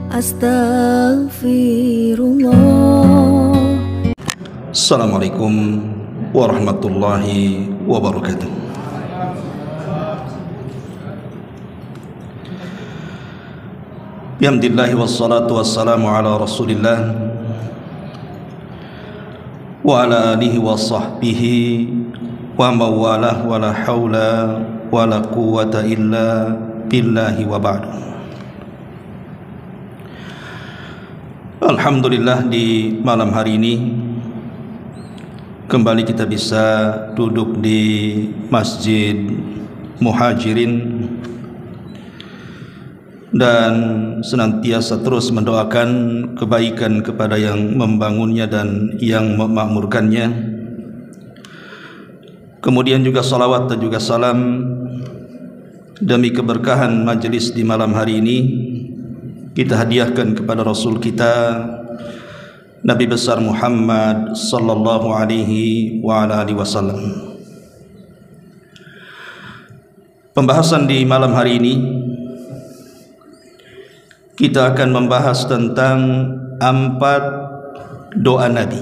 Astaghfirullah. Assalamualaikum warahmatullahi wabarakatuh. Bihamdillahi wassalatu wassalamu ala rasulillah wa ala alihi wa sahbihi wa mawalah wa la hawla wa la quwwata illa billahi wa ba'du. Alhamdulillah, di malam hari ini kembali kita bisa duduk di Masjid Muhajirin dan senantiasa terus mendoakan kebaikan kepada yang membangunnya dan yang memakmurkannya. Kemudian juga salawat dan juga salam demi keberkahan majelis di malam hari ini kita hadiahkan kepada Rasul kita Nabi besar Muhammad sallallahu alaihi wa ala alihi wasallam. Pembahasan di malam hari ini kita akan membahas tentang 4 doa Nabi,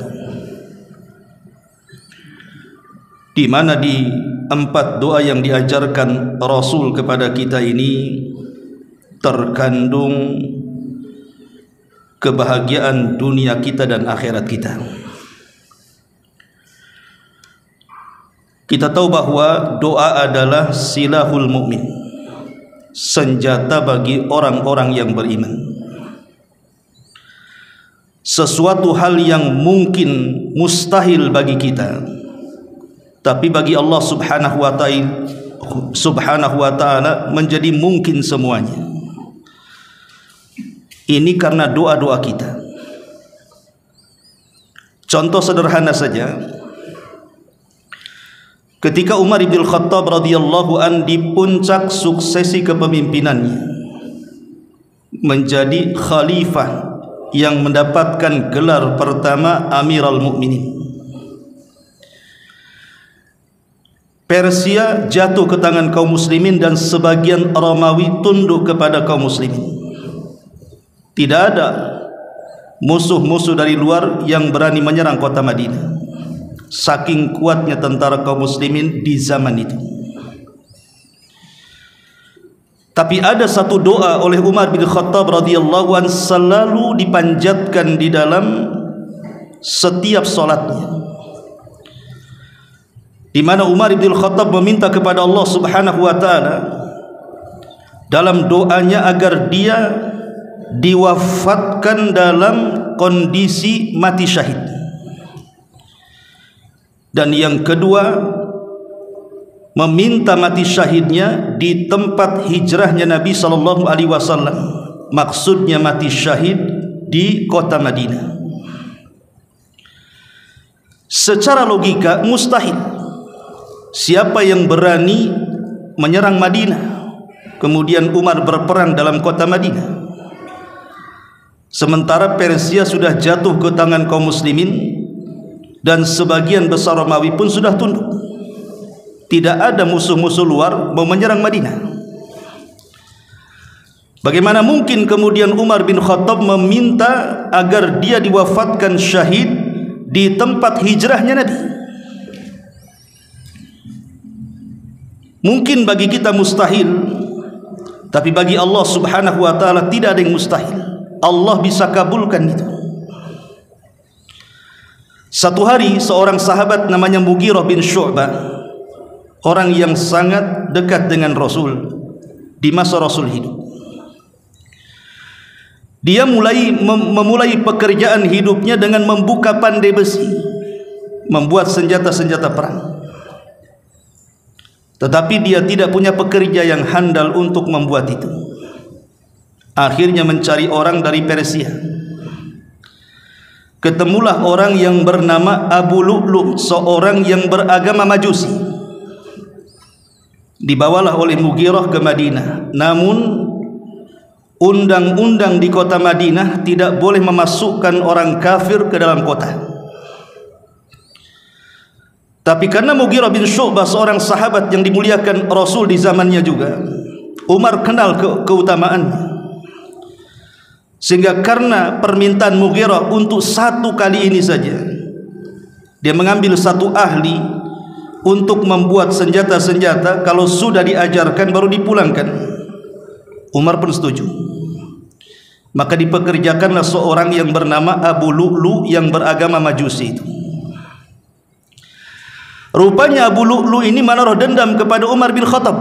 di mana di 4 doa yang diajarkan Rasul kepada kita ini terkandung kebahagiaan dunia kita dan akhirat kita. Kita tahu bahwa doa adalah silahul mukmin, senjata bagi orang-orang yang beriman. Sesuatu hal yang mungkin mustahil bagi kita, tapi bagi Allah subhanahu wa ta'ala menjadi mungkin semuanya. Ini karena doa-doa kita. Contoh sederhana saja, ketika Umar bin Khattab radhiyallahu an di puncak suksesi kepemimpinannya, menjadi khalifah yang mendapatkan gelar pertama Amirul Mukminin, Persia jatuh ke tangan kaum muslimin dan sebagian Romawi tunduk kepada kaum muslimin. Tidak ada musuh-musuh dari luar yang berani menyerang kota Madinah, saking kuatnya tentara kaum muslimin di zaman itu. Tapi ada satu doa oleh Umar bin Khattab radhiyallahu anhu selalu dipanjatkan di dalam setiap salatnya, di mana Umar bin Khattab meminta kepada Allah subhanahu wa ta'ala dalam doanya agar dia diwafatkan dalam kondisi mati syahid. Dan yang kedua, meminta mati syahidnya di tempat hijrahnya Nabi sallallahu alaihi wasallam. Maksudnya mati syahid di kota Madinah. Secara logika mustahil. Siapa yang berani menyerang Madinah, kemudian Umar berperang dalam kota Madinah, sementara Persia sudah jatuh ke tangan kaum muslimin dan sebagian besar Romawi pun sudah tunduk. Tidak ada musuh-musuh luar mau menyerang Madinah. Bagaimana mungkin kemudian Umar bin Khattab meminta agar dia diwafatkan syahid di tempat hijrahnya Nabi? Mungkin bagi kita mustahil, tapi bagi Allah subhanahu wa ta'ala tidak ada yang mustahil. Allah bisa kabulkan itu. Satu hari seorang sahabat namanya Mughirah bin Syu'bah, orang yang sangat dekat dengan Rasul di masa Rasul hidup, dia memulai pekerjaan hidupnya dengan membuka pandai besi, membuat senjata-senjata perang. Tetapi dia tidak punya pekerja yang handal untuk membuat itu. Akhirnya mencari orang dari Persia. Ketemulah orang yang bernama Abu Lu'lu', seorang yang beragama Majusi. Dibawalah oleh Mughirah ke Madinah. Namun undang-undang di kota Madinah tidak boleh memasukkan orang kafir ke dalam kota. Tapi karena Mughirah bin Syu'bah seorang sahabat yang dimuliakan Rasul di zamannya juga, Umar kenal keutamaannya. Sehingga karena permintaan Mughirah untuk satu kali ini saja, dia mengambil satu ahli untuk membuat senjata-senjata. Kalau sudah diajarkan baru dipulangkan. Umar pun setuju. Maka dipekerjakanlah seorang yang bernama Abu Lu'lu yang beragama Majusi itu. Rupanya Abu Lu'lu ini menaruh dendam kepada Umar bin Khattab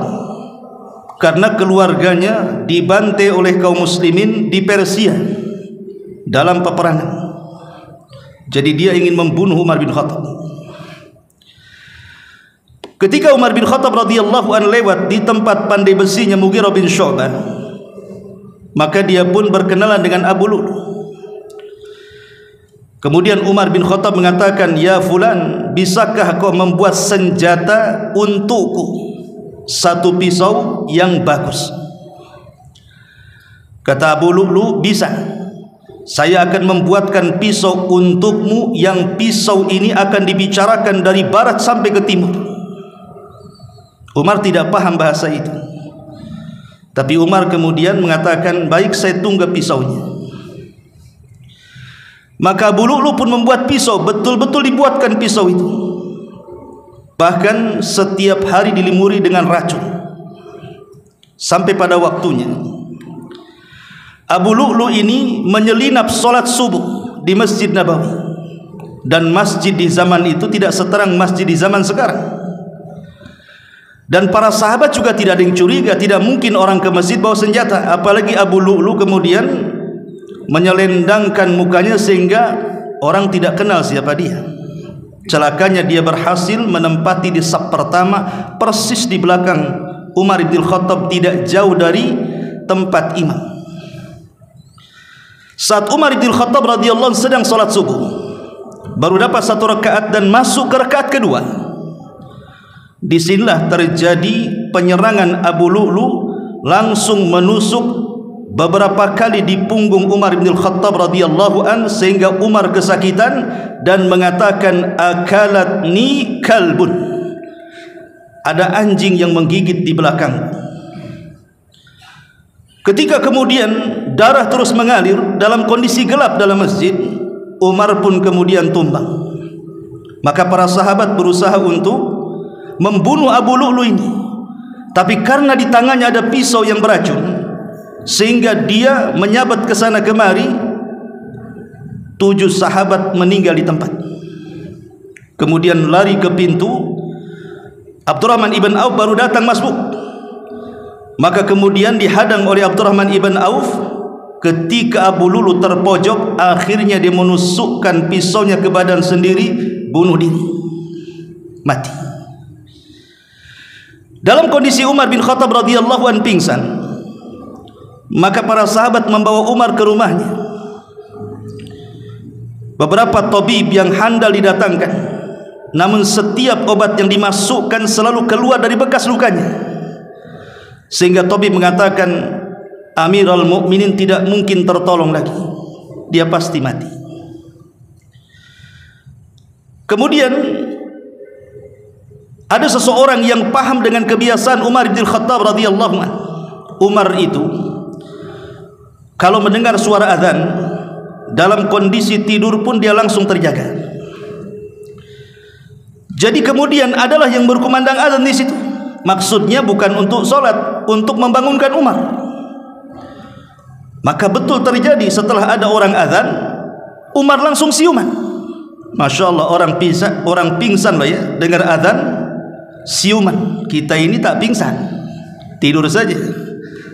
karena keluarganya dibantai oleh kaum muslimin di Persia dalam peperangan. Jadi dia ingin membunuh Umar bin Khattab. Ketika Umar bin Khattab radhiyallahu anhu lewat di tempat pandai besinya Mughirah bin Syu'bah, maka dia pun berkenalan dengan Abu Lu'lu. Kemudian Umar bin Khattab mengatakan, "Ya fulan, bisakah kau membuat senjata untukku? Satu pisau yang bagus." Kata Abu Lu'lu, "Bisa. Saya akan membuatkan pisau untukmu yang pisau ini akan dibicarakan dari barat sampai ke timur." Umar tidak paham bahasa itu. Tapi Umar kemudian mengatakan, "Baik, saya tunggu pisaunya." Maka Abu Lu'lu pun membuat pisau, betul-betul dibuatkan pisau itu. Bahkan setiap hari dilimuri dengan racun. Sampai pada waktunya Abu Lu'lu ini menyelinap solat subuh di Masjid Nabawi. Dan masjid di zaman itu tidak seterang masjid di zaman sekarang. Dan para sahabat juga tidak ada yang curiga. Tidak mungkin orang ke masjid bawa senjata. Apalagi Abu Lu'lu kemudian menyelendangkan mukanya sehingga orang tidak kenal siapa dia. Celakanya dia berhasil menempati di saf pertama, persis di belakang Umar bin Khattab, tidak jauh dari tempat imam. Saat Umar bin Khattab radhiyallahu anhu sedang salat subuh, baru dapat satu rakaat dan masuk ke rakaat kedua, disinilah terjadi penyerangan. Abu Lu'lu langsung menusuk beberapa kali di punggung Umar bin Khattab radhiyallahu an, sehingga Umar kesakitan dan mengatakan, "Akalatni kalbun." Ada anjing yang menggigit di belakang. Ketika kemudian darah terus mengalir dalam kondisi gelap dalam masjid, Umar pun kemudian tumbang. Maka para sahabat berusaha untuk membunuh Abu Lu'lu ini, tapi karena di tangannya ada pisau yang beracun, sehingga dia menyabat ke sana kemari. 7 sahabat meninggal di tempat. Kemudian lari ke pintu. Abdurrahman ibn Auf baru datang masuk. Maka kemudian dihadang oleh Abdurrahman ibn Auf. Ketika Abu Lu'lu terpojok, akhirnya dia menusukkan pisaunya ke badan sendiri, bunuh diri, mati. Dalam kondisi Umar bin Khattab radhiyallahu anhu pingsan, maka para sahabat membawa Umar ke rumahnya. Beberapa tabib yang handal didatangkan, namun setiap obat yang dimasukkan selalu keluar dari bekas lukanya, sehingga tabib mengatakan, Amirul Mukminin tidak mungkin tertolong lagi, dia pasti mati. Kemudian ada seseorang yang paham dengan kebiasaan Umar bin Khattab radhiyallahu anhu. Umar itu kalau mendengar suara azan, dalam kondisi tidur pun dia langsung terjaga. Jadi kemudian adalah yang berkumandang azan di situ. Maksudnya bukan untuk sholat, untuk membangunkan Umar. Maka betul terjadi setelah ada orang azan, Umar langsung siuman. Masya Allah, orang pingsan lah ya, dengar azan siuman. Kita ini tak pingsan, tidur saja,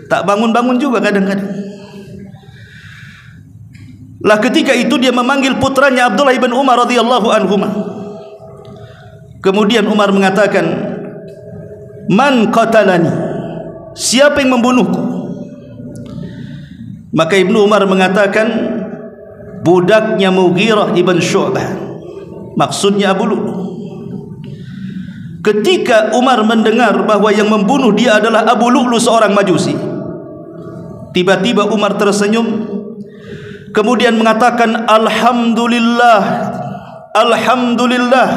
tak bangun-bangun juga kadang-kadang. Lah ketika itu dia memanggil putranya Abdullah ibn Umar radhiyallahu anhuma. Kemudian Umar mengatakan, "Man qatalani?" Siapa yang membunuhku? Maka Ibnu Umar mengatakan, budaknya Mughirah ibn Syu'bah, maksudnya Abu Lu'lu. Ketika Umar mendengar bahwa yang membunuh dia adalah Abu Lu'lu, seorang Majusi, tiba-tiba Umar tersenyum, kemudian mengatakan, Alhamdulillah, Alhamdulillah,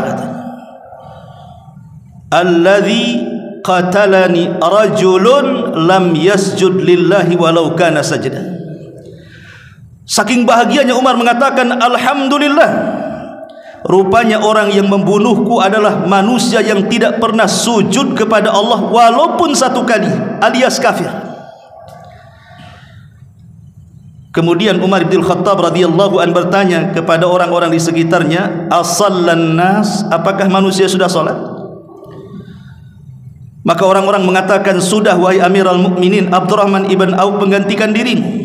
alladzi qatalani rajulun lam yasjud lillahi walau kana sajda. Saking bahagianya Umar mengatakan, alhamdulillah, rupanya orang yang membunuhku adalah manusia yang tidak pernah sujud kepada Allah walaupun satu kali, alias kafir. Kemudian Umar bin Khattab radhiyallahu an bertanya kepada orang-orang di sekitarnya, asallan nas, apakah manusia sudah salat? Maka orang-orang mengatakan, sudah wahai Amirul Mukminin, Abdurrahman ibn Auf menggantikan dirimu.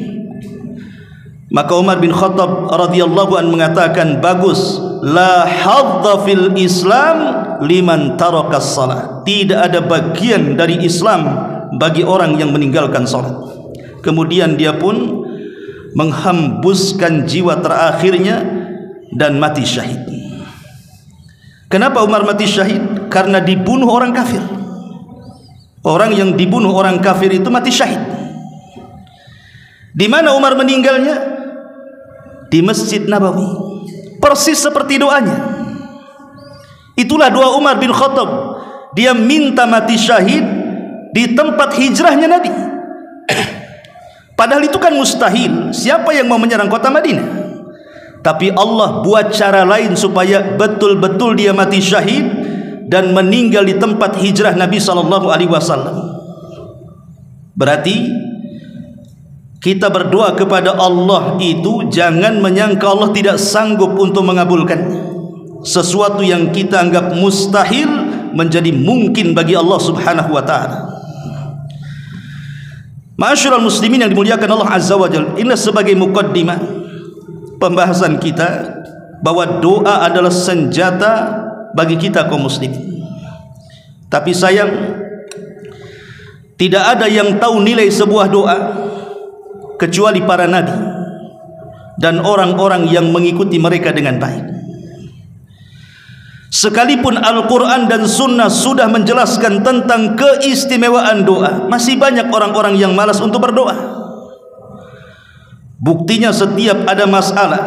Maka Umar bin Khattab radhiyallahu an mengatakan, bagus, la hadza fil Islam liman taraka shalah. Tidak ada bagian dari Islam bagi orang yang meninggalkan salat. Kemudian dia pun menghembuskan jiwa terakhirnya dan mati syahid. Kenapa Umar mati syahid? Karena dibunuh orang kafir. Orang yang dibunuh orang kafir itu mati syahid. Di mana Umar meninggalnya? Di Masjid Nabawi. Persis seperti doanya. Itulah doa Umar bin Khattab. Dia minta mati syahid di tempat hijrahnya Nabi. Padahal itu kan mustahil. Siapa yang mau menyerang kota Madinah? Tapi Allah buat cara lain supaya betul-betul dia mati syahid dan meninggal di tempat hijrah Nabi SAW. Berarti kita berdoa kepada Allah itu jangan menyangka Allah tidak sanggup untuk mengabulkannya. Sesuatu yang kita anggap mustahil menjadi mungkin bagi Allah Subhanahu wa ta'ala. Ma'asyiral muslimin yang dimuliakan Allah Azza wa Jalla, ini sebagai muqaddimah pembahasan kita bahwa doa adalah senjata bagi kita kaum muslimin. Tapi sayang, tidak ada yang tahu nilai sebuah doa kecuali para nabi dan orang-orang yang mengikuti mereka dengan baik. Sekalipun Al-Quran dan Sunnah sudah menjelaskan tentang keistimewaan doa, masih banyak orang-orang yang malas untuk berdoa. Buktinya setiap ada masalah,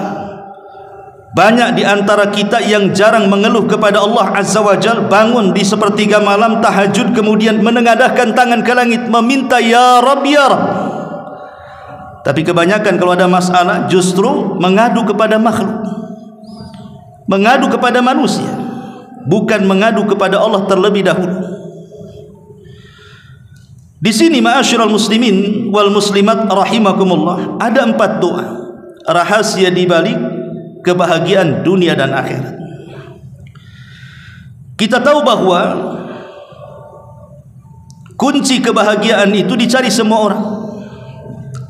banyak di antara kita yang jarang mengeluh kepada Allah Azza wa Jalla, bangun di sepertiga malam tahajud kemudian menengadahkan tangan ke langit meminta ya Rabb ya Rabb. Tapi kebanyakan kalau ada masalah justru mengadu kepada makhluk, mengadu kepada manusia, bukan mengadu kepada Allah terlebih dahulu. Di sini ma'asyiral muslimin wal muslimat rahimakumullah, ada 4 doa rahasia di balik kebahagiaan dunia dan akhirat. Kita tahu bahwa kunci kebahagiaan itu dicari semua orang.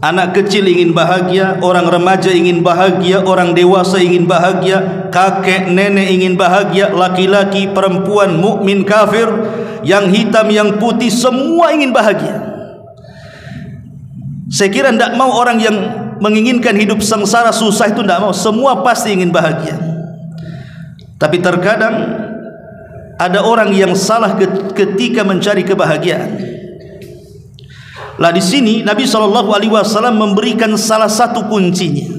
Anak kecil ingin bahagia, orang remaja ingin bahagia, orang dewasa ingin bahagia, kakek nenek ingin bahagia, laki-laki perempuan, mukmin kafir, yang hitam yang putih, semua ingin bahagia. Saya kira tidak mau orang yang menginginkan hidup sengsara susah itu, tidak mau. Semua pasti ingin bahagia. Tapi terkadang ada orang yang salah ketika mencari kebahagiaan. Lah di sini Nabi SAW memberikan salah satu kuncinya.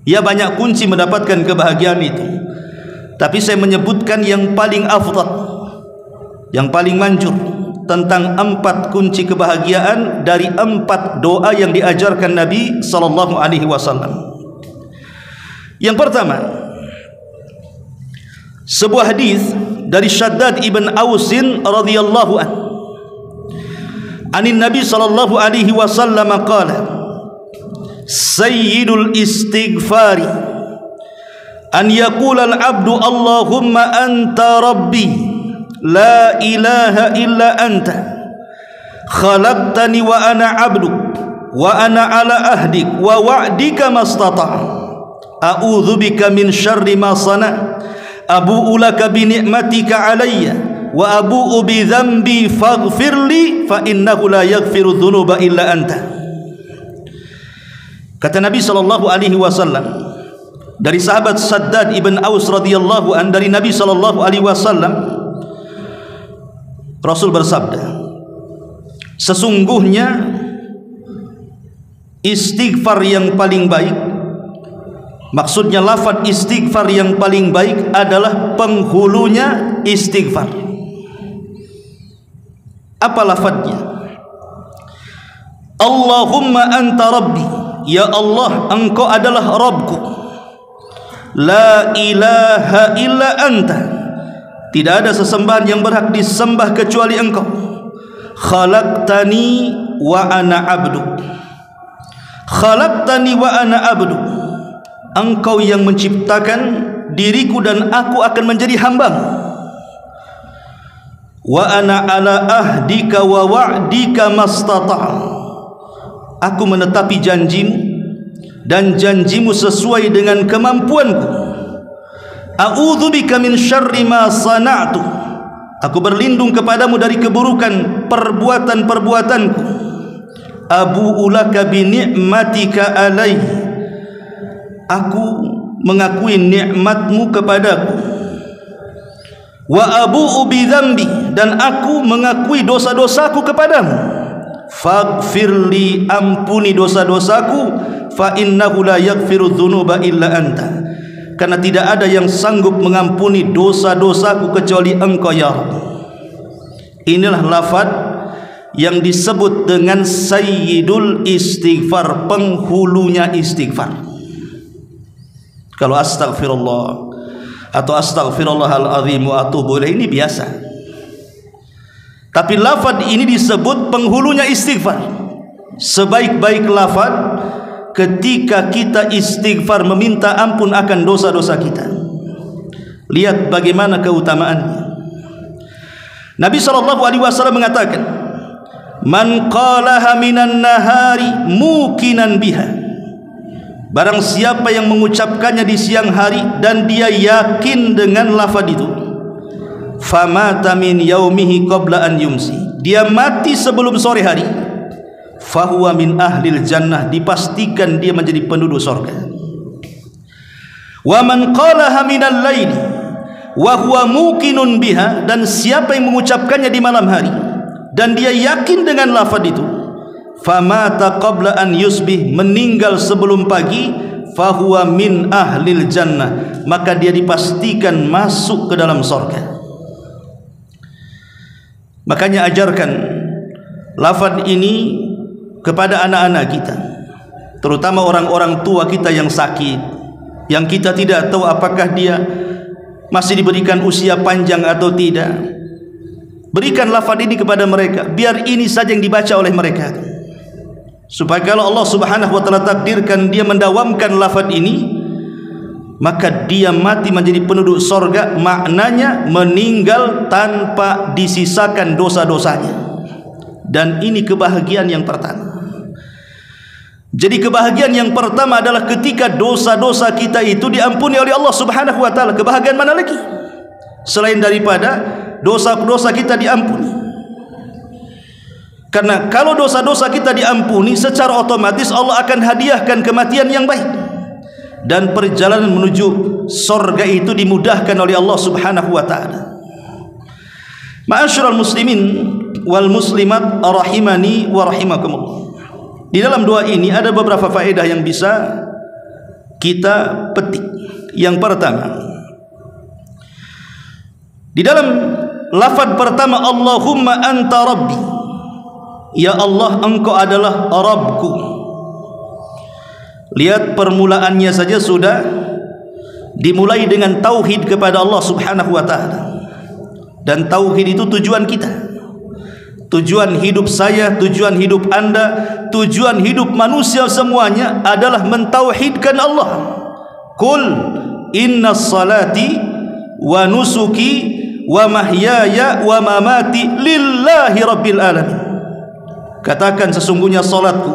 Ya, banyak kunci mendapatkan kebahagiaan itu, tapi saya menyebutkan yang paling afdal, yang paling manjur tentang 4 kunci kebahagiaan dari 4 doa yang diajarkan Nabi SAW. Yang pertama, sebuah hadis dari Shaddad ibn Ausin radhiyallahu anhu. Anin Nabi sallallahu alaihi wasallam qala, sayyidul istighfari an yaqula al-'abdu Allahumma anta rabbi la ilaha illa anta khalaqtani wa ana 'abduk wa ana 'ala ahdik wa wa'dika mastata' a'udzu bika min syarri ma sana' abu'u laka bi ni'matika 'alayya wa abu'u bi dzambi faghfirli fa innahu la yaghfiru dzunuba illa anta. Kata Nabi sallallahu alaihi wasallam dari sahabat Shaddad ibn Aus radhiyallahu an, dari Nabi sallallahu alaihi wasallam, Rasul bersabda, sesungguhnya istighfar yang paling baik, maksudnya lafaz istighfar yang paling baik adalah penghulunya istighfar. Apa lafadznya? Allahumma anta rabbi, ya Allah, Engkau adalah Rabbku. La ilaha illa anta, tidak ada sesembahan yang berhak disembah kecuali Engkau. Khalaqtani wa ana abduk. Khalaqtani wa ana abduk, Engkau yang menciptakan diriku dan aku akan menjadi hamba-Mu. Wa ana ala ahdika wa wa'dika mastata', aku menetapi janjimu dan janjimu sesuai dengan kemampuanku. A'udzubika min syarri ma sana'tu, aku berlindung kepadamu dari keburukan perbuatan-perbuatanku. Abu'u laka bi ni'matika alaihi, aku mengakui nikmatmu kepadaku. Wa abu'u bi dzambi, dan aku mengakui dosa-dosaku kepadamu. Faghfirli, ampuni dosa-dosaku. Fa innahu la yaghfiru dzunuba illa anta, karena tidak ada yang sanggup mengampuni dosa-dosaku kecuali Engkau ya Rabb. Inilah lafaz yang disebut dengan sayyidul istighfar, penghulunya istighfar. Kalau astagfirullah atau astaghfirullahaladzim wa atubu ilaih ini biasa, tapi lafaz ini disebut penghulunya istighfar. Sebaik-baik lafaz ketika kita istighfar, meminta ampun akan dosa-dosa kita. Lihat bagaimana keutamaannya. Nabi SAW mengatakan, man qalaha minan nahari mukinan biha, barang siapa yang mengucapkannya di siang hari dan dia yakin dengan lafaz itu, famata min yaumihi qabla an yumsi, dia mati sebelum sore hari, fahuwa min ahlil jannah, dipastikan dia menjadi penduduk surga. Wa man qalaha minal laili wa huwa muqinun biha, dan siapa yang mengucapkannya di malam hari dan dia yakin dengan lafaz itu, famata qabla an yusbih, meninggal sebelum pagi, fahuwa min ahlil jannah, maka dia dipastikan masuk ke dalam surga. Makanya ajarkan lafaz ini kepada anak-anak kita, terutama orang-orang tua kita yang sakit, yang kita tidak tahu apakah dia masih diberikan usia panjang atau tidak. Berikan lafaz ini kepada mereka, biar ini saja yang dibaca oleh mereka, supaya kalau Allah Subhanahu wa taala takdirkan dia mendawamkan lafaz ini, maka dia mati menjadi penduduk surga. Maknanya meninggal tanpa disisakan dosa-dosanya. Dan ini kebahagiaan yang pertama. Jadi kebahagiaan yang pertama adalah ketika dosa-dosa kita itu diampuni oleh Allah Subhanahu wa taala. Kebahagiaan mana lagi selain daripada dosa-dosa kita diampuni? Karena kalau dosa-dosa kita diampuni, secara otomatis Allah akan hadiahkan kematian yang baik, dan perjalanan menuju surga itu dimudahkan oleh Allah Subhanahu wa taala. Ma'asyiral muslimin wal muslimat rahimani wa rahimakumullah. Di dalam doa ini ada beberapa faedah yang bisa kita petik. Yang pertama, di dalam lafaz pertama, Allahumma anta rabbi, ya Allah, Engkau adalah Rabbku. Lihat permulaannya saja sudah dimulai dengan tauhid kepada Allah Subhanahu wa taala. Dan tauhid itu tujuan kita, tujuan hidup saya, tujuan hidup Anda, tujuan hidup manusia semuanya adalah mentauhidkan Allah. Qul inna salati wa nusuki wa mahyaya wa mamati lillahi rabbil alamin. Katakan sesungguhnya salatku,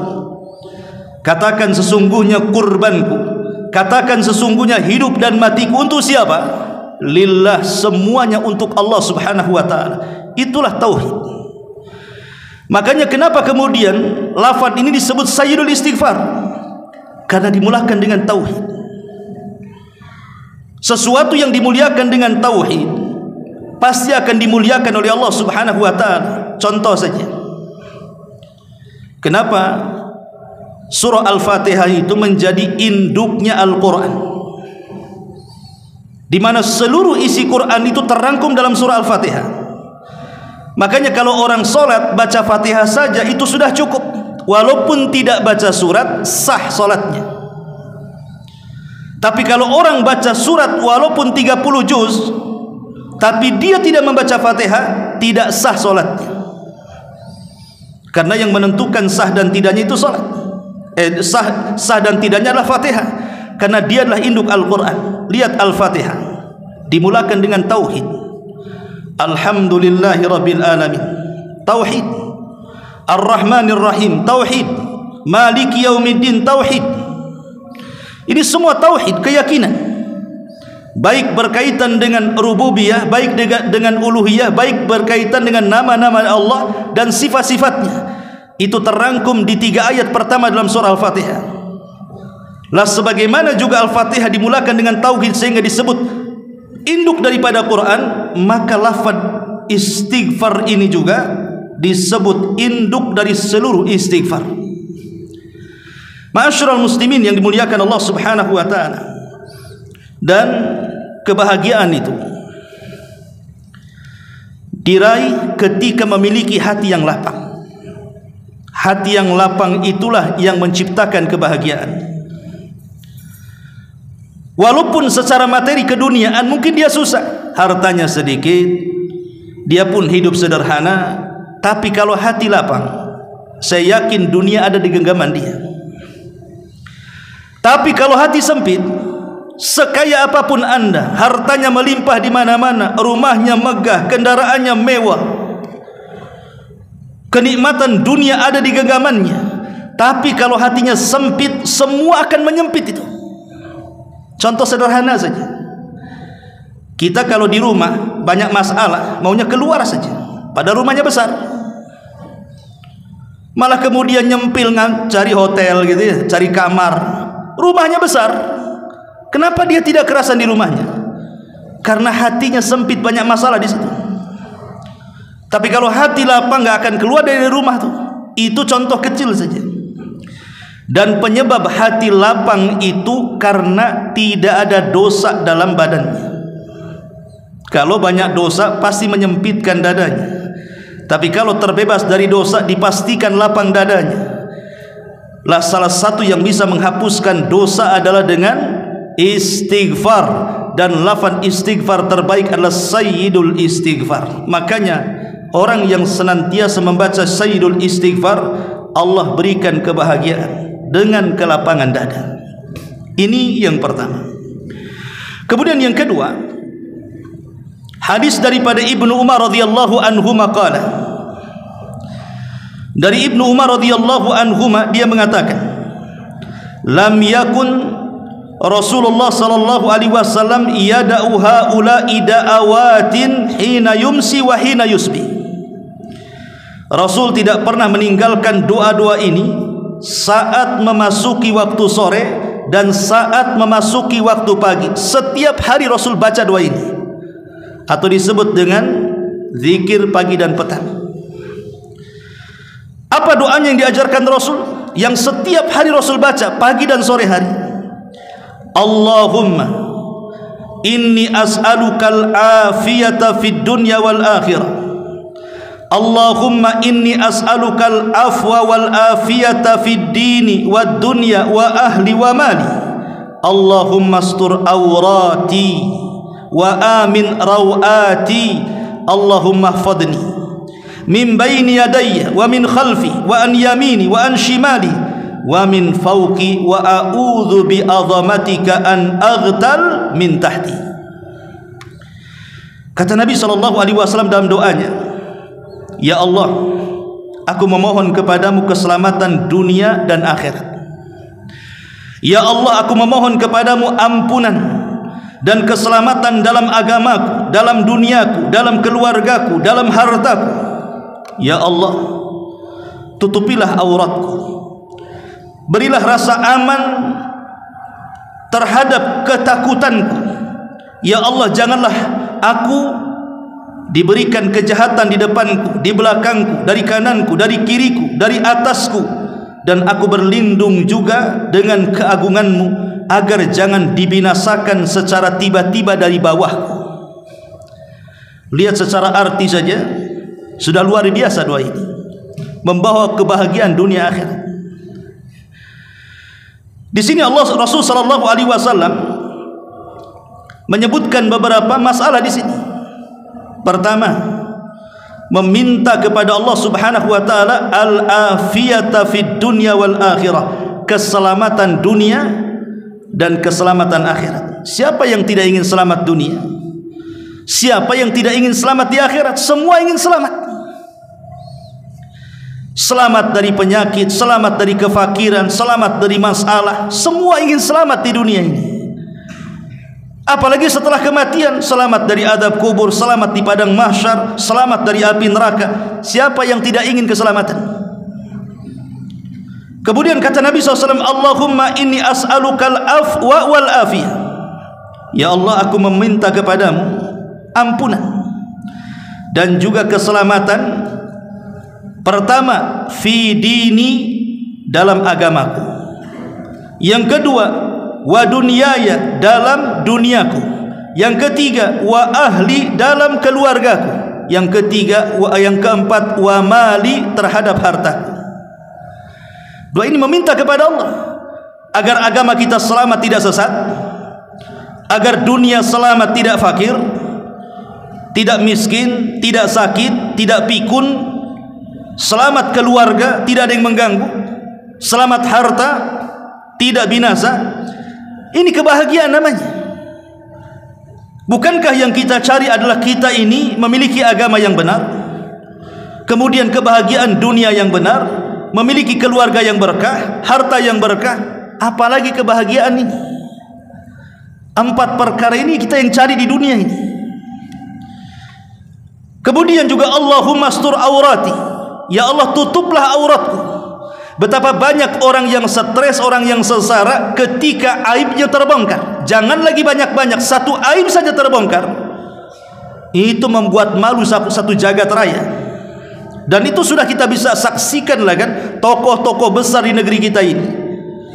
katakan sesungguhnya kurbanku, katakan sesungguhnya hidup dan matiku untuk siapa? Lillah, semuanya untuk Allah Subhanahu wa taala. Itulah tauhid. Makanya kenapa kemudian lafaz ini disebut sayyidul istighfar? Karena dimulakan dengan tauhid. Sesuatu yang dimuliakan dengan tauhid pasti akan dimuliakan oleh Allah Subhanahu wa taala. Contoh saja, kenapa surah Al-Fatihah itu menjadi induknya Al-Quran, di mana seluruh isi Quran itu terangkum dalam surah Al-Fatihah. Makanya kalau orang sholat baca Fatihah saja itu sudah cukup. walaupun tidak baca surat sah solatnya. Tapi kalau orang baca surat walaupun 30 juz tapi dia tidak membaca Fatihah, tidak sah solatnya. Karena yang menentukan sah dan tidaknya itu solat. Sah dan tidaknya adalah Fatihah. Karena dia adalah induk Al-Quran. Lihat Al-Fatihah dimulakan dengan tauhid. Alhamdulillahi Rabbil Alamin, tauhid. Ar-Rahmanir Rahim, tauhid. Maliki Yaumiddin, tauhid. Ini semua tauhid, keyakinan. Baik berkaitan dengan rububiyah, baik dengan uluhiyah, baik berkaitan dengan nama-nama Allah dan sifat-sifatnya. Itu terangkum di 3 ayat pertama dalam surah Al-Fatihah. Lah sebagaimana juga Al-Fatihah dimulakan dengan tauhid sehingga disebut induk daripada Quran, maka lafaz istighfar ini juga disebut induk dari seluruh istighfar. Ma'asyiral muslimin yang dimuliakan Allah Subhanahu wa taala. Dan kebahagiaan itu diraih ketika memiliki hati yang lapang. Hati yang lapang itulah yang menciptakan kebahagiaan. Walaupun secara materi keduniaan mungkin dia susah, hartanya sedikit, dia pun hidup sederhana, tapi kalau hati lapang, saya yakin dunia ada di genggaman dia. Tapi kalau hati sempit, sekaya apapun Anda, hartanya melimpah di mana-mana, rumahnya megah, kendaraannya mewah, kenikmatan dunia ada di genggamannya, tapi kalau hatinya sempit, semua akan menyempit itu. Contoh sederhana saja. Kita kalau di rumah banyak masalah, maunya keluar saja, padahal rumahnya besar. Malah kemudian nyempil cari hotel gitu ya, cari kamar. Rumahnya besar. Kenapa dia tidak kerasan di rumahnya? Karena hatinya sempit, banyak masalah di situ. Tapi kalau hati lapang nggak akan keluar dari rumah tuh. Itu contoh kecil saja. Dan penyebab hati lapang itu karena tidak ada dosa dalam badannya. Kalau banyak dosa pasti menyempitkan dadanya. Tapi kalau terbebas dari dosa dipastikan lapang dadanya. Lah salah satu yang bisa menghapuskan dosa adalah dengan istighfar, dan lafaz istighfar terbaik adalah sayyidul istighfar. Makanya orang yang senantiasa membaca sayyidul istighfar, Allah berikan kebahagiaan dengan kelapangan dada. Ini yang pertama. Kemudian yang kedua, hadis daripada Ibnu Umar radhiyallahu anhu maqala. Dari Ibnu Umar radhiyallahu anhuma dia mengatakan, lam yakun Rasulullah sallallahu alaihi wasallam yada'u haula'i da'awatin hina yumsi wa hina yusbi. Rasul tidak pernah meninggalkan doa-doa ini saat memasuki waktu sore dan saat memasuki waktu pagi. Setiap hari Rasul baca doa ini, atau disebut dengan zikir pagi dan petang. Apa doanya yang diajarkan Rasul yang setiap hari Rasul baca pagi dan sore hari? Allahumma inni as'alukal afiyata fid dunya wal akhirah. Allahumma inni as'alukal afwa wal afiyata fid dini wad dunya wa ahli wa mali. Allahumma astur awrati wa amin rawati. Allahumma hfadni min baini yadayya wa min khalfi wa an yamini wa an shimali wa min fawqi wa a'udzu bi azamatika an aghtal min tahti. Kata Nabi SAW dalam doanya, ya Allah, aku memohon kepadamu keselamatan dunia dan akhirat. Ya Allah, aku memohon kepadamu ampunan dan keselamatan dalam agamaku, dalam duniaku, dalam keluargaku, dalam hartaku. Ya Allah, tutupilah auratku, berilah rasa aman terhadap ketakutanku. Ya Allah, janganlah aku diberikan kejahatan di depanku, di belakangku, dari kananku, dari kiriku, dari atasku. Dan aku berlindung juga dengan keagunganmu agar jangan dibinasakan secara tiba-tiba dari bawahku. Lihat secara arti saja sudah luar biasa doa ini. membawa kebahagiaan dunia akhirat. Di sini Rasul sallallahu alaihi wasallam menyebutkan beberapa masalah di sini. Pertama, meminta kepada Allah Subhanahu wa taala al-afiyata fid dunya wal akhirah, keselamatan dunia dan keselamatan akhirat. Siapa yang tidak ingin selamat dunia? Siapa yang tidak ingin selamat di akhirat? Semua ingin selamat. Selamat dari penyakit, selamat dari kefakiran, selamat dari masalah. Semua ingin selamat di dunia ini. Apalagi setelah kematian, selamat dari adab kubur, selamat di padang mahsyar, selamat dari api neraka. Siapa yang tidak ingin keselamatan? Kemudian kata Nabi SAW, Allahumma inni as'alukal afwa wal afiyah. Ya Allah, aku meminta kepadamu ampunan dan juga keselamatan. Pertama, fi dini, dalam agamaku. Yang kedua, wa dunyaya, dalam duniaku. Yang ketiga, wa ahli, dalam keluargaku. Yang ketiga, yang keempat, wa mali, terhadap hartaku. Doa ini meminta kepada Allah agar agama kita selamat, tidak sesat, agar dunia selamat, tidak fakir, tidak miskin, tidak sakit, tidak pikun, selamat keluarga, tidak ada yang mengganggu, selamat harta, tidak binasa. Ini kebahagiaan namanya. Bukankah yang kita cari adalah kita ini memiliki agama yang benar, kemudian kebahagiaan dunia yang benar, memiliki keluarga yang berkah, harta yang berkah, apalagi kebahagiaan ini? 4 perkara ini kita yang cari di dunia ini. Kemudian juga Allahumma astur aurati, ya Allah tutuplah auratku. Betapa banyak orang yang stres, orang yang sengsara ketika aibnya terbongkar. Jangan lagi banyak-banyak, satu aib saja terbongkar, itu membuat malu satu jagat raya. Dan itu sudah kita bisa saksikan lah kan, tokoh-tokoh besar di negeri kita ini,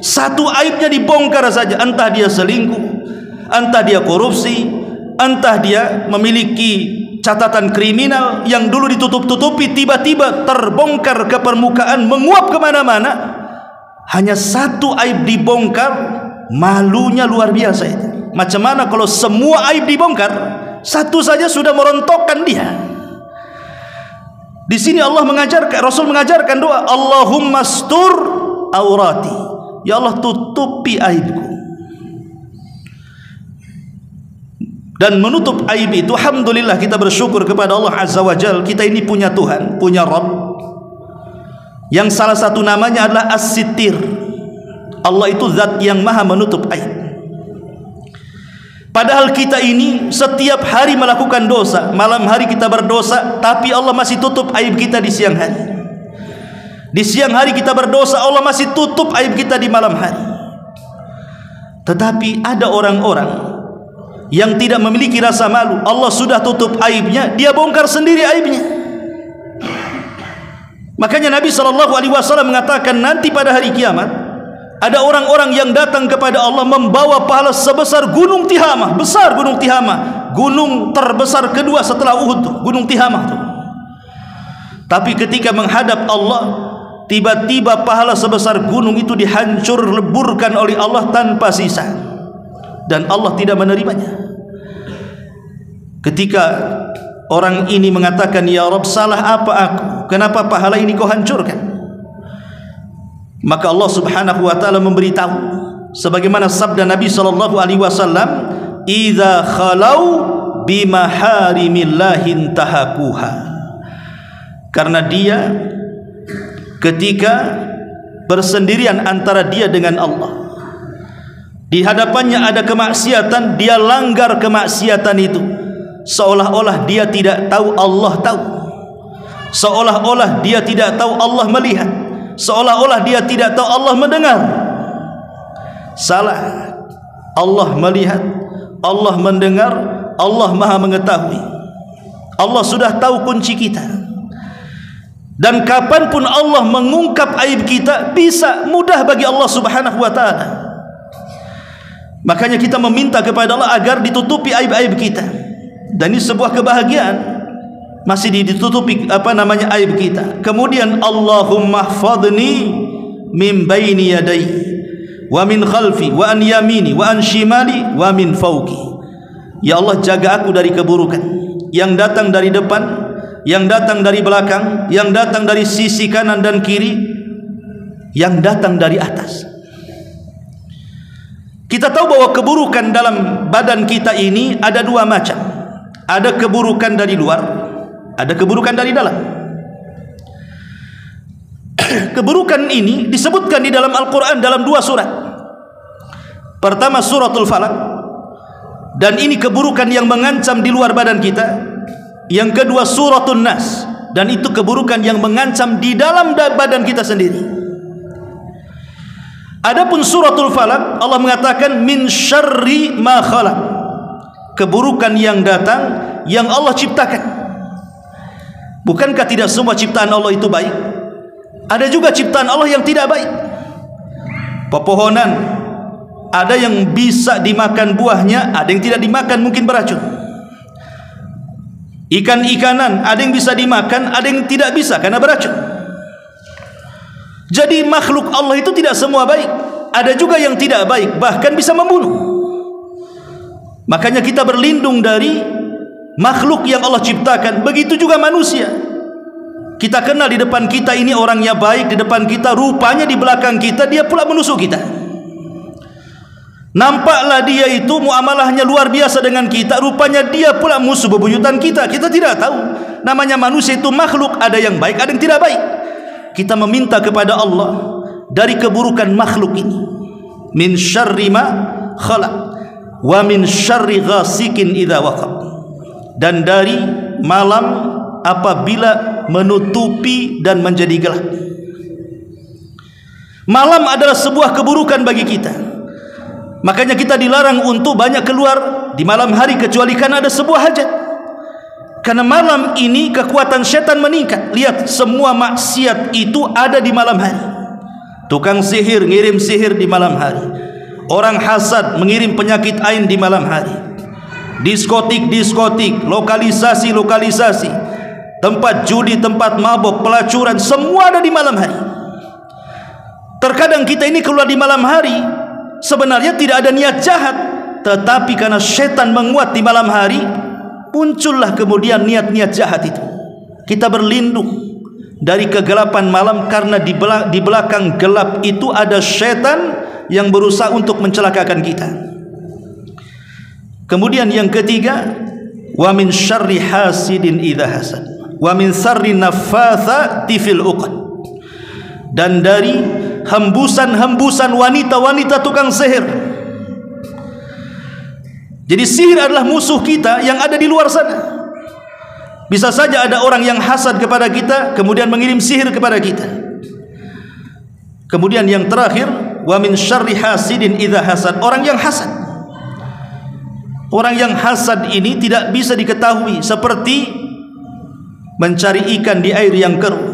satu aibnya dibongkar saja, entah dia selingkuh, entah dia korupsi, entah dia memiliki catatan kriminal yang dulu ditutup-tutupi, tiba-tiba terbongkar ke permukaan, menguap kemana-mana. Hanya satu aib dibongkar, malunya luar biasa itu. Macam mana kalau semua aib dibongkar, satu saja sudah merontokkan dia. Di sini Allah mengajarkan, Rasul mengajarkan doa, Allahumma astur aurati, ya Allah tutupi aibku. Dan menutup aib itu, alhamdulillah kita bersyukur kepada Allah Azza wa Jalla. Kita ini punya Tuhan, punya Rabb, yang salah satu namanya adalah As-Sittir. Allah itu zat yang maha menutup aib. Padahal kita ini setiap hari melakukan dosa, malam hari kita berdosa, tapi Allah masih tutup aib kita di siang hari. Di siang hari kita berdosa, Allah masih tutup aib kita di malam hari. Tetapi ada orang-orang yang tidak memiliki rasa malu. Allah sudah tutup aibnya, dia bongkar sendiri aibnya. Makanya Nabi SAW mengatakan, nanti pada hari kiamat ada orang-orang yang datang kepada Allah membawa pahala sebesar gunung Tihamah. Besar gunung Tihamah, gunung terbesar kedua setelah Uhud, gunung Tihamah itu. Tapi ketika menghadap Allah, tiba-tiba pahala sebesar gunung itu dihancur leburkan oleh Allah tanpa sisa, dan Allah tidak menerimanya. Ketika orang ini mengatakan, ya Rabb, salah apa aku? Kenapa pahala ini kau hancurkan? Maka Allah Subhanahu wa taala memberitahu, sebagaimana sabda Nabi sallallahu alaihi wasallam, "Idza khalau bimaharimillahi intahakuha." Karena dia ketika bersendirian antara dia dengan Allah, di hadapannya ada kemaksiatan, dia langgar kemaksiatan itu, seolah-olah dia tidak tahu Allah tahu, seolah-olah dia tidak tahu Allah melihat, seolah-olah dia tidak tahu Allah mendengar. Salah. Allah melihat, Allah mendengar, Allah maha mengetahui. Allah sudah tahu kunci kita, dan kapanpun Allah mengungkap aib kita, bisa mudah bagi Allah Subhanahu wa ta'ala. Makanya kita meminta kepada Allah agar ditutupi aib-aib kita. Dan ini sebuah kebahagiaan masih ditutupi aib kita. Kemudian Allahumma hfadhni min baini yadai wa min khalfi wa an yamini wa an shimali wa min fawqi. Ya Allah, jaga aku dari keburukan yang datang dari depan, yang datang dari belakang, yang datang dari sisi kanan dan kiri, yang datang dari atas. Kita tahu bahwa keburukan dalam badan kita ini ada dua macam. Ada keburukan dari luar, ada keburukan dari dalam. Keburukan ini disebutkan di dalam Al-Quran dalam dua surat. Pertama suratul Falaq, dan ini keburukan yang mengancam di luar badan kita. Yang kedua suratul Nas, dan itu keburukan yang mengancam di dalam badan kita sendiri. Adapun suratul Falaq, Allah mengatakan min syarri ma khalaq, keburukan yang datang yang Allah ciptakan. Bukankah tidak semua ciptaan Allah itu baik? Ada juga ciptaan Allah yang tidak baik. Pepohonan, ada yang bisa dimakan buahnya, ada yang tidak dimakan, mungkin beracun. Ikan-ikanan, ada yang bisa dimakan, ada yang tidak bisa karena beracun. Jadi makhluk Allah itu tidak semua baik, ada juga yang tidak baik, bahkan bisa membunuh. Makanya kita berlindung dari makhluk yang Allah ciptakan. Begitu juga manusia. Kita kenal di depan kita ini orangnya baik, di depan kita, rupanya di belakang kita dia pula menusuk kita. Nampaklah dia itu muamalahnya luar biasa dengan kita, rupanya dia pula musuh bebuyutan kita. Kita tidak tahu. Namanya manusia itu makhluk, ada yang baik, ada yang tidak baik. Kita meminta kepada Allah dari keburukan makhluk ini. Min syarri ma khalaq wa min syarri ghasikin idza waqab, dan dari malam apabila menutupi dan menjadi gelap. Malam adalah sebuah keburukan bagi kita. Makanya kita dilarang untuk banyak keluar di malam hari kecuali karena ada sebuah hajat. Karena malam ini kekuatan setan meningkat. Lihat, semua maksiat itu ada di malam hari. Tukang sihir ngirim sihir di malam hari. Orang hasad mengirim penyakit ain di malam hari. Diskotik, lokalisasi, tempat judi, tempat mabok, pelacuran, semua ada di malam hari. Terkadang kita ini keluar di malam hari, sebenarnya tidak ada niat jahat, tetapi karena setan menguat di malam hari, muncullah kemudian niat-niat jahat itu. Kita berlindung dari kegelapan malam, karena di belakang gelap itu ada setan yang berusaha untuk mencelakakan kita. Kemudian yang ketiga, wa min syarri hasidin idza hasad wa min syarri naffatsati fil uqad, dan dari hembusan-hembusan wanita-wanita tukang sihir. Jadi sihir adalah musuh kita yang ada di luar sana. Bisa saja ada orang yang hasad kepada kita, kemudian mengirim sihir kepada kita. Kemudian yang terakhir, wa min syarri hasidin idza hasad, orang yang hasad. Orang yang hasad ini tidak bisa diketahui, seperti mencari ikan di air yang keruh.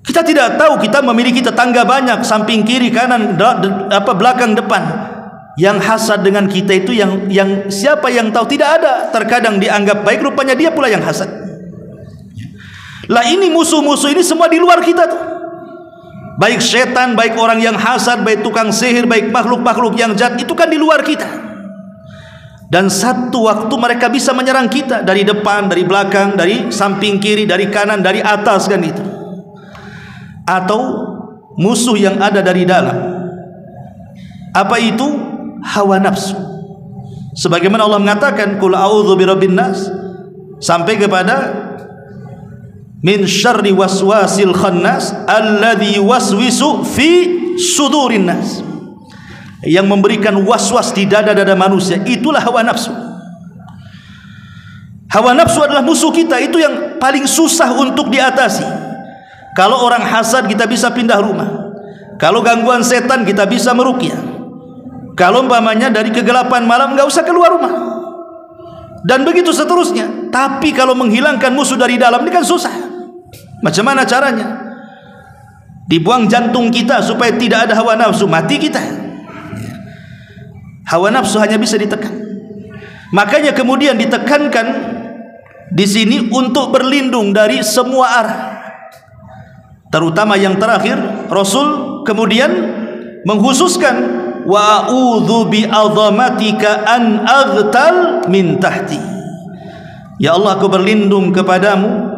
Kita tidak tahu, kita memiliki tetangga banyak, samping kiri kanan belakang depan. Yang hasad dengan kita itu yang siapa yang tahu? Tidak ada. Terkadang dianggap baik, rupanya dia pula yang hasad. Lah ini musuh-musuh ini semua di luar kita tuh. Baik setan, baik orang yang hasad, baik tukang sihir, baik makhluk-makhluk yang jahat, itu kan di luar kita. Dan satu waktu mereka bisa menyerang kita dari depan, dari belakang, dari samping kiri, dari kanan, dari atas, kan itu. Atau musuh yang ada dari dalam. Apa itu? Hawa nafsu. Sebagaimana Allah mengatakan, qul a'udzu birabbin nas, sampai kepada min syarri waswasil khannas alladzi waswisu fi sudurin nas, yang memberikan waswas di dada-dada manusia. Itulah hawa nafsu. Hawa nafsu adalah musuh kita, itu yang paling susah untuk diatasi. Kalau orang hasad kita bisa pindah rumah. Kalau gangguan setan kita bisa meruqyah. Kalau umpamanya dari kegelapan malam enggak usah keluar rumah. Dan begitu seterusnya. Tapi kalau menghilangkan musuh dari dalam ini kan susah. Macam mana caranya? Dibuang jantung kita supaya tidak ada hawa nafsu, mati kita. Hawa nafsu hanya bisa ditekan. Makanya kemudian ditekankan di sini untuk berlindung dari semua arah, terutama yang terakhir. Rasul kemudian mengkhususkan, wa a'udzu bi 'azamatika an aghtal min tahti. Ya Allah, aku berlindung kepadamu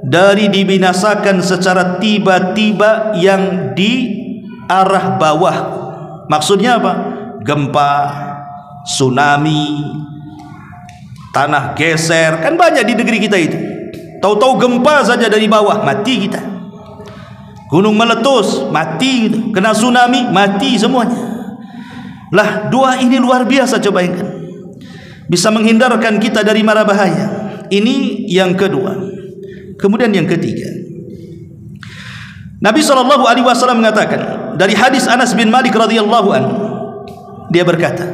dari dibinasakan secara tiba-tiba yang di arah bawah. Maksudnya apa? Gempa, tsunami, tanah geser, kan banyak di negeri kita itu. Tahu-tahu gempa saja dari bawah, mati kita. Gunung meletus, mati kita. Kena tsunami, mati semuanya. Lah, doa ini luar biasa, coba bayangkan. Bisa menghindarkan kita dari mara bahaya. Ini yang kedua. Kemudian yang ketiga, Nabi SAW mengatakan dari hadis Anas bin Malik radhiyallahu anhu, dia berkata,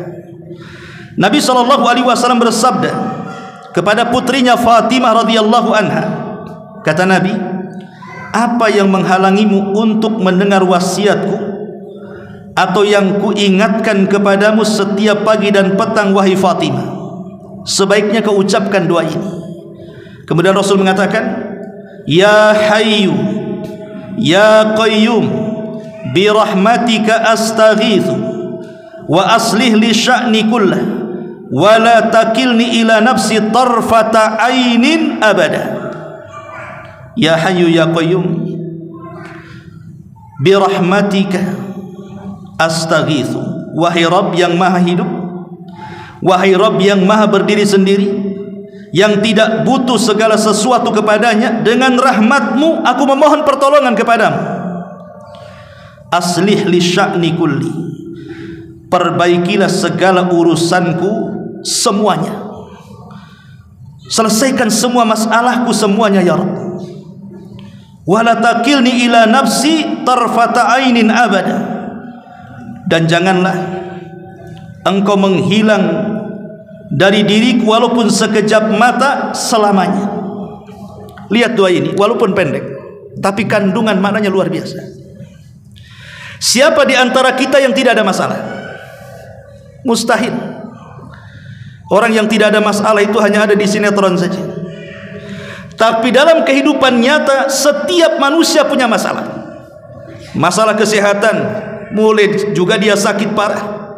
Nabi SAW bersabda kepada putrinya Fatimah radhiyallahu anha, kata Nabi, apa yang menghalangimu untuk mendengar wasiatku atau yang kuingatkan kepadamu setiap pagi dan petang, wahai Fatimah? Sebaiknya kau ucapkan doa ini. Kemudian Rasul mengatakan, ya Hayyu ya Qayyum bi rahmatika astaghitsu wa aslih li sya'ni kullah wa la takilni ila nafsi tarfata ainin abada. Ya Hayyu ya Qayyum bi rahmatika astaghitsu, wahai Rabb yang maha hidup, wahai Rabb yang maha berdiri sendiri, yang tidak butuh segala sesuatu kepadanya, dengan rahmatmu aku memohon pertolongan kepadamu. Aslih li sya'ni kulli, perbaikilah segala urusanku semuanya, selesaikan semua masalahku semuanya ya Rabb. Wala takilni ila nafsi tarfata ainin abada, dan janganlah engkau menghilang dari diriku walaupun sekejap mata selamanya. Lihat doa ini, walaupun pendek tapi kandungan maknanya luar biasa. Siapa di antara kita yang tidak ada masalah? Mustahil. Orang yang tidak ada masalah itu hanya ada di sinetron saja. Tapi dalam kehidupan nyata setiap manusia punya masalah. Masalah kesehatan, mulai juga dia sakit parah,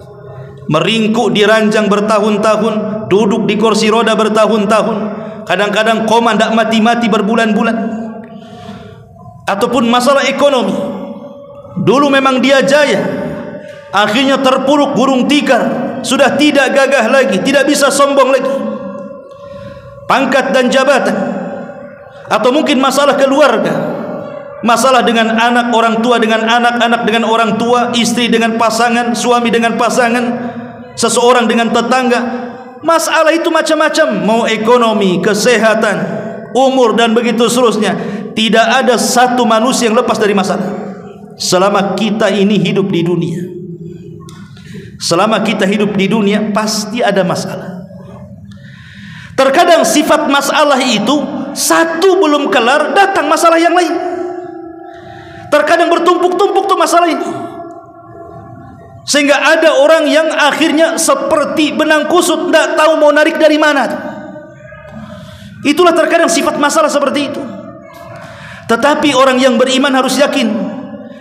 meringkuk di ranjang bertahun-tahun, duduk di kursi roda bertahun-tahun, kadang-kadang koma tidak mati-mati berbulan-bulan. Ataupun masalah ekonomi, dulu memang dia jaya, akhirnya terpuruk burung tikar, sudah tidak gagah lagi, tidak bisa sombong lagi. Pangkat dan jabatan, atau mungkin masalah keluarga, masalah dengan anak, orang tua dengan anak, anak dengan orang tua, istri dengan pasangan, suami dengan pasangan, seseorang dengan tetangga. Masalah itu macam-macam, mau ekonomi, kesehatan, umur, dan begitu seterusnya. Tidak ada satu manusia yang lepas dari masalah selama kita ini hidup di dunia. Selama kita hidup di dunia pasti ada masalah. Terkadang sifat masalah itu satu belum kelar, datang masalah yang lain. Terkadang bertumpuk-tumpuk tuh masalah ini, sehingga ada orang yang akhirnya seperti benang kusut, tidak tahu mau narik dari mana. Itulah terkadang sifat masalah seperti itu. Tetapi orang yang beriman harus yakin,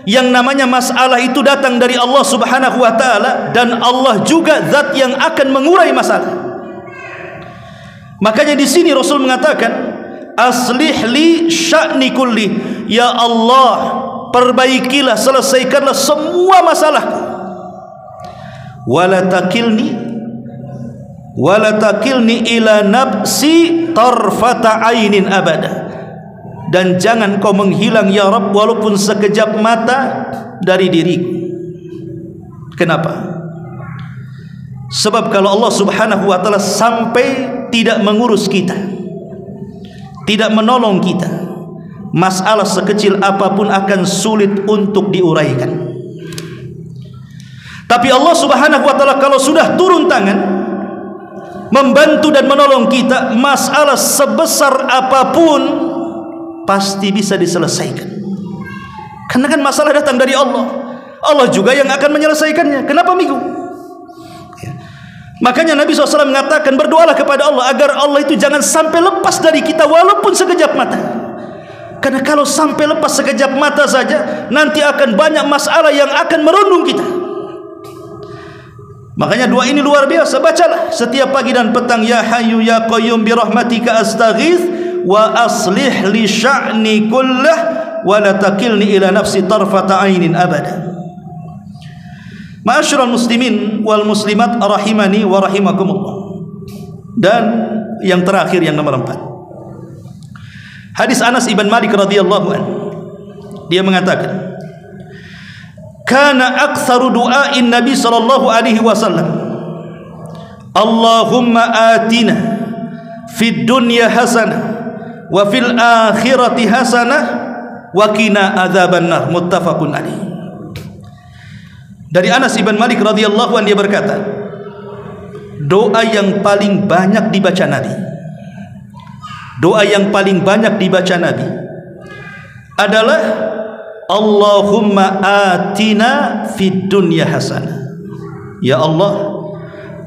yang namanya masalah itu datang dari Allah Subhanahu wa ta'ala, dan Allah juga zat yang akan mengurai masalah. Makanya di sini Rasul mengatakan, aslih li sya'ni kulli, ya Allah, perbaikilah, selesaikanlah semua masalahku. Wala takilni ila nafsi tarfata ainin abada, dan jangan kau menghilang ya Rabb walaupun sekejap mata dari diriku. Kenapa? Sebab kalau Allah Subhanahu wa ta'ala sampai tidak mengurus kita, tidak menolong kita, masalah sekecil apapun akan sulit untuk diuraikan. Tapi Allah Subhanahu wa ta'ala kalau sudah turun tangan membantu dan menolong kita, masalah sebesar apapun pasti bisa diselesaikan. Karena kan masalah datang dari Allah, Allah juga yang akan menyelesaikannya. Kenapa bingung? Makanya Nabi SAW mengatakan, berdoalah kepada Allah agar Allah itu jangan sampai lepas dari kita walaupun sekejap mata. Karena kalau sampai lepas sekejap mata saja, nanti akan banyak masalah yang akan merundung kita. Makanya doa ini luar biasa. Bacalah setiap pagi dan petang, ya hayyu ya qayyum bi rahmatika astaghits wa aslih li sya'ni kullah wa la takilni ila nafsi tarfata ainin abada. Ma'asyiral muslimin wal muslimat rahimani wa rahimakumullah. Dan yang terakhir, yang nomor 4, hadis Anas ibn Malik radhiyallahu anhu. Dia mengatakan, kana aktsaru du'ain Nabi sallallahu alaihi wasallam, Allahumma atina fid dunya hasanah wa fil akhirati hasanah wa qina adzabannar. Muttafaqun alaih. Dari Anas ibn Malik radhiyallahu anhu, dia berkata, doa yang paling banyak dibaca Nabi, doa yang paling banyak dibaca Nabi adalah Allahumma atina fid dunya hasanah. Ya Allah,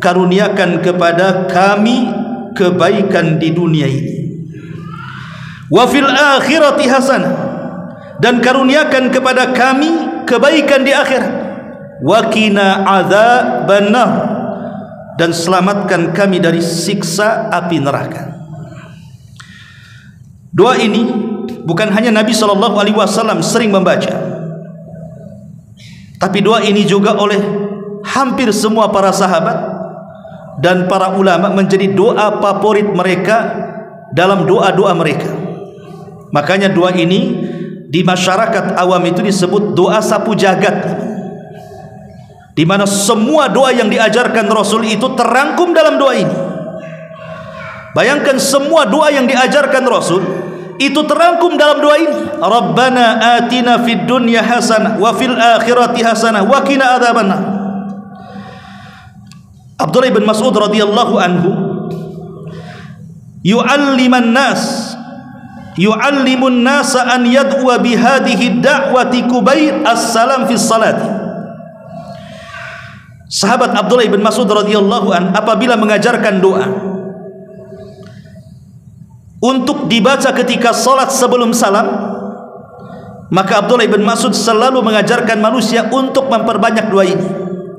karuniakan kepada kami kebaikan di dunia ini. Wa fil akhirati hasanah, dan karuniakan kepada kami kebaikan di akhirat. Wa qina adzabannar, dan selamatkan kami dari siksa api neraka. Doa ini bukan hanya Nabi SAW sering membaca, tapi doa ini juga oleh hampir semua para sahabat dan para ulama menjadi doa favorit mereka dalam doa-doa mereka. Makanya doa ini di masyarakat awam itu disebut doa sapu jagat, di mana semua doa yang diajarkan Rasul itu terangkum dalam doa ini. Bayangkan semua doa yang diajarkan Rasul itu terangkum dalam doa ini. Rabbana atina fid dunya hasanah wa fil akhirati hasanah wa qina adzabannar. Abdullah bin Mas'ud radhiyallahu anhu yu'allimun nasa an yad'u bi hadhihi da'wati kubayr as-salam fi salati. Sahabat Abdullah bin Mas'ud radhiyallahu an apabila mengajarkan doa untuk dibaca ketika salat sebelum salam, maka Abdullah bin Mas'ud selalu mengajarkan manusia untuk memperbanyak doa ini.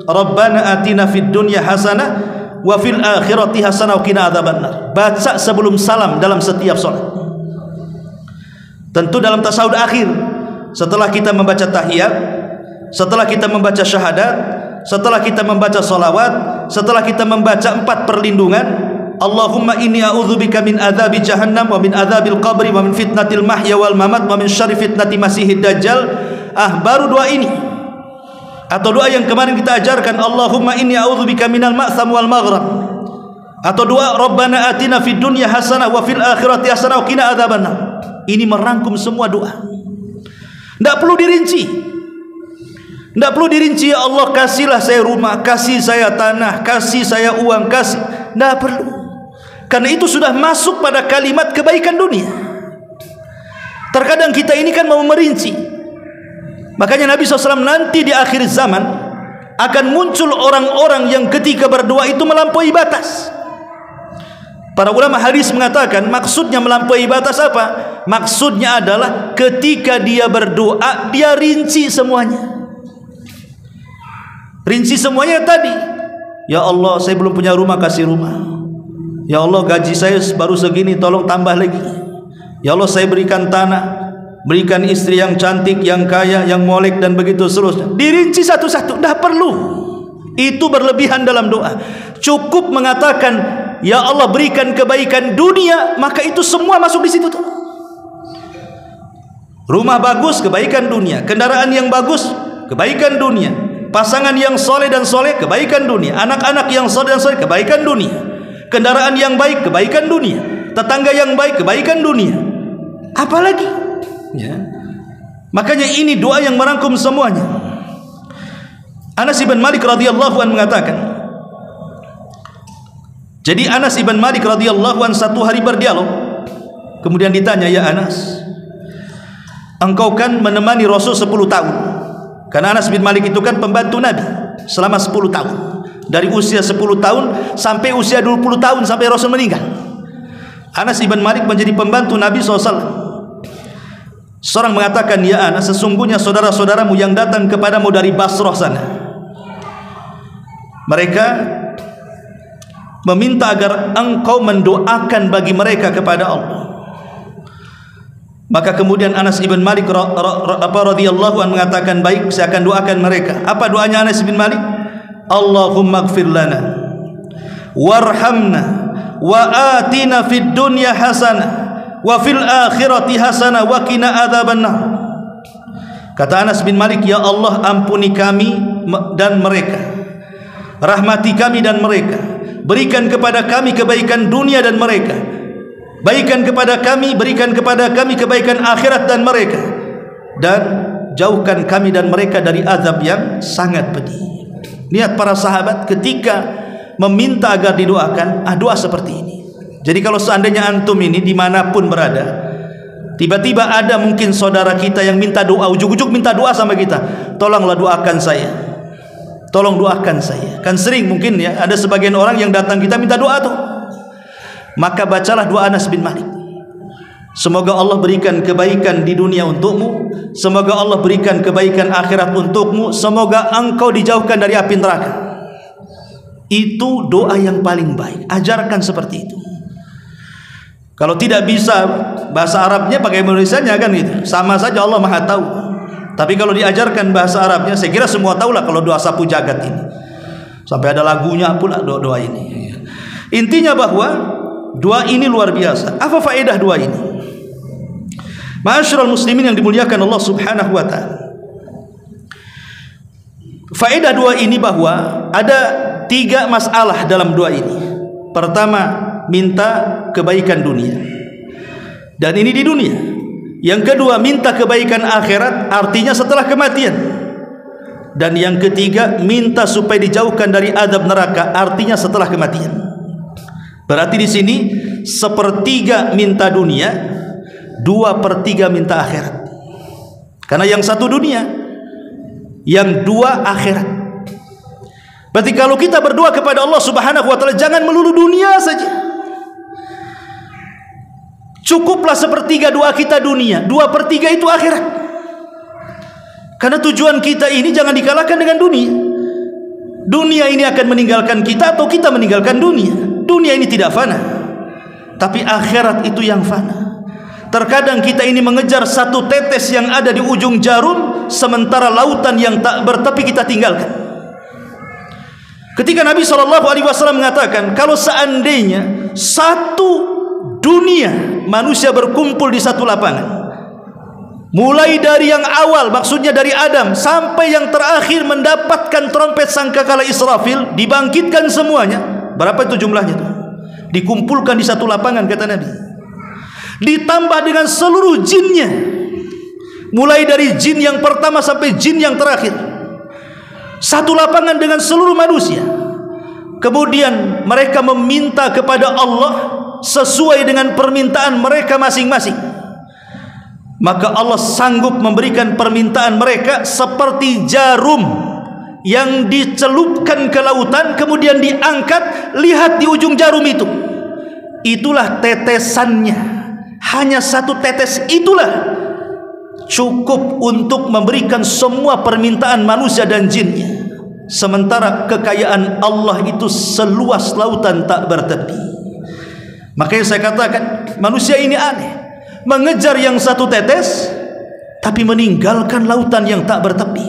Rabbana atina fid dunya hasanah wa fil akhirati hasanah wa qina adzabannar. Baca sebelum salam dalam setiap salat. Tentu dalam tasawuf akhir, setelah kita membaca tahiyat, setelah kita membaca syahadat, setelah kita membaca salawat, setelah kita membaca 4 perlindungan, Allahumma inni a'udzubika min adzabi jahannam wa min adzabil qabri wa min fitnatil mahya wal mamat wa min syarri fitnati masihid dajjal. Baru doa ini, atau doa yang kemarin kita ajarkan, Allahumma inni a'udzubika minal ma'tham wal maghrab, atau doa Rabbana atina fid dunya hasanah wa fil akhirati hasanah wa qina adzabannar. Ini merangkum semua doa. Tidak perlu dirinci. Tidak perlu dirinci, ya Allah kasihlah saya rumah, kasih saya tanah, kasih saya uang, kasih. Tidak perlu. Karena itu sudah masuk pada kalimat kebaikan dunia. Terkadang kita ini kan mau merinci. Makanya Nabi SAW nanti di akhir zaman akan muncul orang-orang yang ketika berdoa itu melampaui batas. Para ulama hadis mengatakan maksudnya melampaui batas apa? Maksudnya adalah ketika dia berdoa, dia rinci semuanya. Rinci semuanya tadi. Ya Allah, saya belum punya rumah, kasih rumah. Ya Allah, gaji saya baru segini, tolong tambah lagi. Ya Allah, saya berikan tanah, berikan istri yang cantik, yang kaya, yang molek, dan begitu seterusnya. Dirinci satu-satu. Dah perlu. Itu berlebihan dalam doa. Cukup mengatakan, ya Allah berikan kebaikan dunia, maka itu semua masuk di situ tuh. Rumah bagus, kebaikan dunia. Kendaraan yang bagus, kebaikan dunia. Pasangan yang soleh dan soleh, kebaikan dunia. Anak-anak yang soleh dan soleh, kebaikan dunia. Kendaraan yang baik, kebaikan dunia. Tetangga yang baik, kebaikan dunia. Apalagi ya. Makanya ini doa yang merangkum semuanya. Anas ibn Malik radhiyallahu anhu mengatakan, jadi Anas ibn Malik radhiyallahu anhu satu hari berdialog, kemudian ditanya, ya Anas, engkau kan menemani Rasul 10 tahun. Karena Anas bin Malik itu kan pembantu Nabi selama 10 tahun. dari usia 10 tahun sampai usia 20 tahun sampai Rasul meninggal. Anas ibn Malik menjadi pembantu Nabi SAW. Seorang mengatakan, ya Anas, sesungguhnya saudara-saudaramu yang datang kepadamu dari Basrah sana, mereka meminta agar engkau mendoakan bagi mereka kepada Allah. Maka kemudian Anas ibn Malik radhiyallahu anhu mengatakan, baik, saya akan doakan mereka. Apa doanya Anas ibn Malik? Allahumma ighfir lana warhamna wa atina fid dunya hasanah wa fil akhirati hasanah wa qina adzabannar. Kata Anas bin Malik, ya Allah, ampuni kami dan mereka, rahmati kami dan mereka, berikan kepada kami kebaikan dunia dan mereka, berikan kepada kami kebaikan akhirat dan mereka, dan jauhkan kami dan mereka dari azab yang sangat pedih. Lihat para sahabat ketika meminta agar didoakan, doa seperti ini. Jadi kalau seandainya antum ini dimanapun berada, tiba-tiba ada mungkin saudara kita yang minta doa, ujuk-ujuk minta doa sama kita, tolonglah doakan saya, tolong doakan saya. Kan sering mungkin ya, ada sebagian orang yang datang kita minta doa tuh. Maka bacalah doa Anas bin Malik. Semoga Allah berikan kebaikan di dunia untukmu, semoga Allah berikan kebaikan akhirat untukmu, semoga engkau dijauhkan dari api neraka. Itu doa yang paling baik. Ajarkan seperti itu. Kalau tidak bisa bahasa Arabnya, pakai Indonesianya kan gitu. Sama saja, Allah Maha tahu. Tapi kalau diajarkan bahasa Arabnya, saya kira semua tahulah kalau doa sapu jagat ini. Sampai ada lagunya pula doa ini. Intinya bahwa doa ini luar biasa. Apa faedah doa ini? Ma'asyiral muslimin yang dimuliakan Allah Subhanahu wa taala. Faedah doa ini bahwa ada 3 masalah dalam doa ini. Pertama, minta kebaikan dunia, dan ini di dunia. Yang kedua, minta kebaikan akhirat, artinya setelah kematian. Dan yang ketiga, minta supaya dijauhkan dari azab neraka, artinya setelah kematian. Berarti di sini 1/3 minta dunia, 2/3 minta akhirat. Karena yang satu dunia, yang 2 akhirat. Berarti kalau kita berdoa kepada Allah Subhanahu wa taala, jangan melulu dunia saja. Cukuplah 1/3 doa kita dunia, 2/3 itu akhirat. Karena tujuan kita ini jangan dikalahkan dengan dunia. Dunia ini akan meninggalkan kita atau kita meninggalkan dunia. Dunia ini tidak fana, tapi akhirat itu yang fana. Terkadang kita ini mengejar satu tetes yang ada di ujung jarum, sementara lautan yang tak bertepi kita tinggalkan. Ketika Nabi SAW mengatakan, kalau seandainya satu dunia manusia berkumpul di satu lapangan, mulai dari yang awal, maksudnya dari Adam, sampai yang terakhir mendapatkan trompet sangkakala Israfil, dibangkitkan semuanya. Berapa itu jumlahnya tuh? Dikumpulkan di satu lapangan, kata Nabi. Ditambah dengan seluruh jinnya, mulai dari jin yang pertama sampai jin yang terakhir. Satu lapangan dengan seluruh manusia. Kemudian mereka meminta kepada Allah sesuai dengan permintaan mereka masing-masing. Maka Allah sanggup memberikan permintaan mereka seperti jarum yang dicelupkan ke lautan, kemudian diangkat. Lihat di ujung jarum itu, itulah tetesannya. Hanya satu tetes itulah cukup untuk memberikan semua permintaan manusia dan jinnya. Sementara kekayaan Allah itu seluas lautan tak bertepi. Makanya saya katakan, manusia ini aneh, mengejar yang satu tetes tapi meninggalkan lautan yang tak bertepi.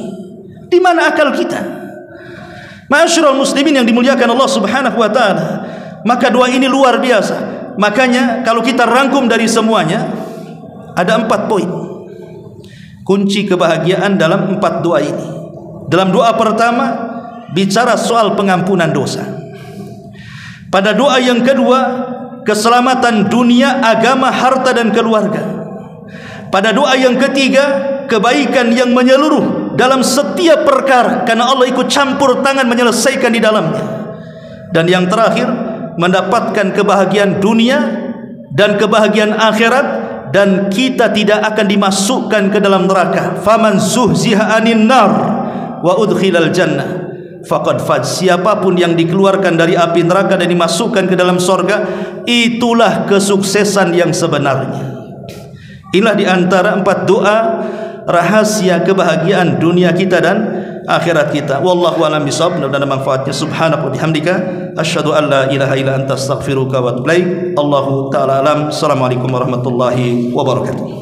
Di mana akal kita? Ma'asyiral muslimin yang dimuliakan Allah Subhanahu wa taala. Maka doa ini luar biasa. Makanya kalau kita rangkum dari semuanya, ada 4 poin kunci kebahagiaan dalam 4 doa ini. Dalam doa pertama bicara soal pengampunan dosa. Pada doa yang kedua, keselamatan dunia, agama, harta dan keluarga. Pada doa yang ketiga, kebaikan yang menyeluruh dalam setiap perkara, karena Allah ikut campur tangan menyelesaikan di dalamnya. Dan yang terakhir, mendapatkan kebahagiaan dunia dan kebahagiaan akhirat, dan kita tidak akan dimasukkan ke dalam neraka. Faman zuhziha anin nar wa udkhilal jannah faqad faz. Siapapun yang dikeluarkan dari api neraka dan dimasukkan ke dalam sorga, itulah kesuksesan yang sebenarnya. Inilah di antara 4 doa rahasia kebahagiaan dunia kita dan akhirat kita. Wallahu a'lam bishawab. Mudah-mudahan manfaatnya. Subhanaka wa bihamdika asyhadu an la ilaha illa anta astaghfiruka wa atubu ilaik. Allahu taala alam. Assalamualaikum warahmatullahi wabarakatuh.